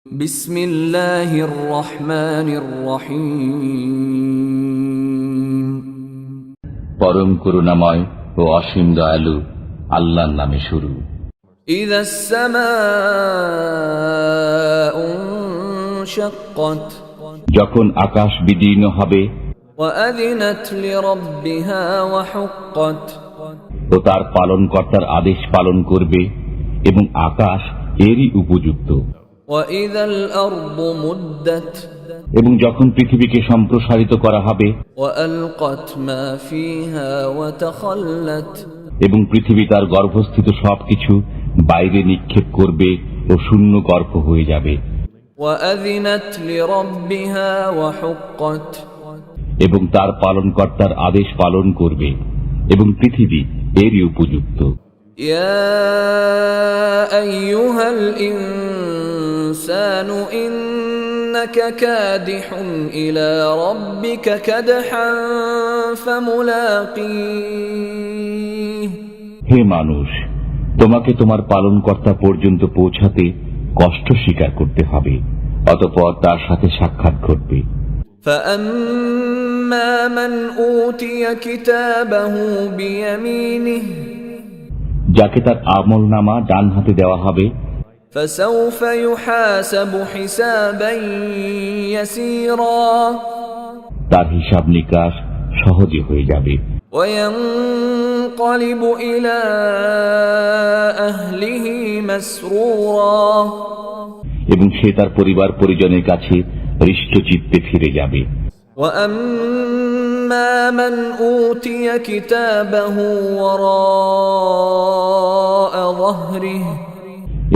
বিসমিল্লাহির রহমানির রহিম। পরম করুণাময় ও অসীম দয়ালু আল্লাহর নামে শুরু। ইযাস সামাউ ইনশাক্কাত, যখন আকাশ বিদীর্ণ হবে ওয়া আযিনাত লিরাব্বিহা ওয়া হুক্কাত, ও তার পালনকর্তার আদেশ পালন করবে এবং আকাশ এরই উপযুক্ত। ওয়া ইযাল আরদু মুদ্দাত, এবং যখন পৃথিবীকে সম্প্রসারিত করা হবে ওয়া আলকাত মা ফিহা ওয়া তাখাল্লাত, এবং পৃথিবী তার গর্ভস্থিত সবকিছু বাইরে নিক্ষেপ করবে ও শূন্য গর্ভ হয়ে যাবে। ওয়া আযিনাত লিরাব্বিহা ওয়া হুক্কাত, এবং তার পালনকর্তার আদেশ পালন করবে এবং পৃথিবী এরই উপযুক্ত। ইয়া আইয়ুহাল ইনসানু ইন্নাকা কাদিহুন ইলা রাব্বিকা কাদহান ফামুলাকিহ, হে মানুষ, তোমাকে তোমার পালনকর্তা পর্যন্ত পৌঁছাতে কষ্ট স্বীকার করতে হবে, অতঃপর তার সাথে সাক্ষাৎ ঘটবে। فأما من أوتي كتابه بيمينه যাকে তার আমলনামা ডান হাতে দেওয়া হবে فسوف يحاسب حسابا يسيرا তার হিসাব নিকাশ সহজে হয়ে যাবে। وينقلب إلى أهله مسرورا, এবং সে তার পরিবার পরিজনের কাছে হৃষ্টচিত্তে ফিরে যাবে। وأما من أوتي كتابه وراء ظهره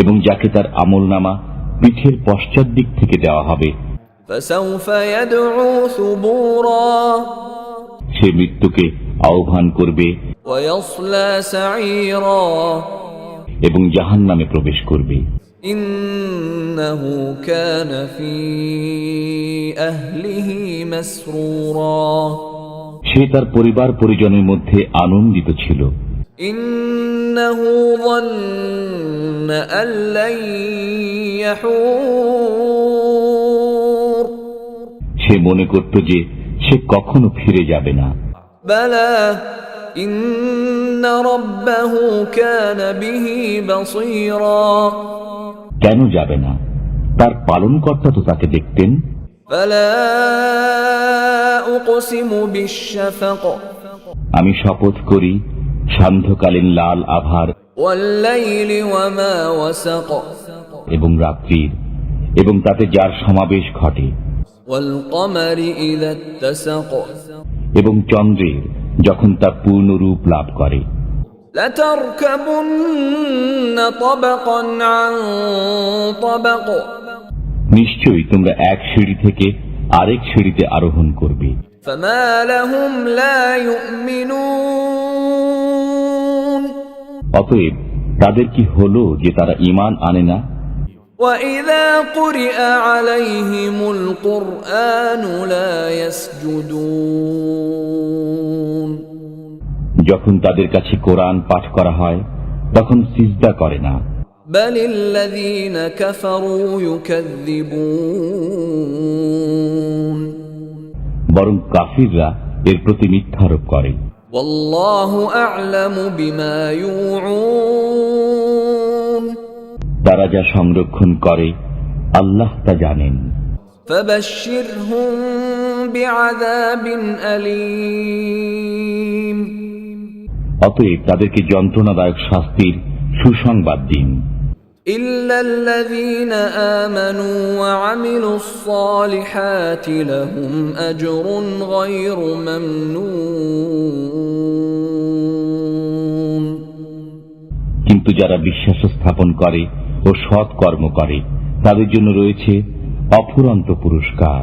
এবং যাকে তার আমলনামা পিঠের পশ্চাৎ দিক থেকে দেওয়া হবে فسوف يدعو ثبورا, সে মৃত্যুকে আহ্বান করবে ويصلى سعيرا, এবং জাহান্নামে প্রবেশ করবে। إنه كان في أهله مسرورا, সে তার পরিবার পরিজনের মধ্যে আনন্দিত ছিল। إنه ظن أن لن يحور, সে মনে করত যে সে কখনো ফিরে যাবে না। بلى إن ربه كان به بصيرا, কেন যাবে না? তার পালনকর্তা তো তাকে দেখতেন। فلا أقسم بالشفق আমি শপথ করি সান্ধ্যকালীন লাল আভার والليل وما وسق এবং রাত্রির এবং তাতে যার সমাবেশ ঘটে, والقمر إذا اتسق এবং চন্দ্রের যখন তা পূর্ণ রূপ লাভ করে। لتركبن طبقا عن طبق নিশ্চয়ই তোমরা এক সিঁড়ি থেকে আরেক সিঁড়িতে আরোহণ করবে। فما لهم لا يؤمنون, অতএব তাদের কি হলো যে তারা ঈমান আনে না? وإذا قرئ عليهم القرآن لا يسجدون, যখন তাদের কাছে কোরআন পাঠ করা হয় তখন সিজদা করে না। بل الذين كفروا يكذبون, বরং কাফিররা এর প্রতি মিথ্যারোপ করে। والله أعلم بما يوعون, তারা যা সংরক্ষণ করে আল্লাহ তা জানেন। فبشرهم بعذاب أليم, অতএব তাদেরকে যন্ত্রণাদায়ক শাস্তির সুসংবাদ দিন। إلا الذين آمنوا وعملوا الصالحات لهم أجر غير ممنون, কিন্তু যারা বিশ্বাস স্থাপন করে ও সৎ কর্ম করে তাদের জন্য রয়েছে অফুরন্ত পুরস্কার।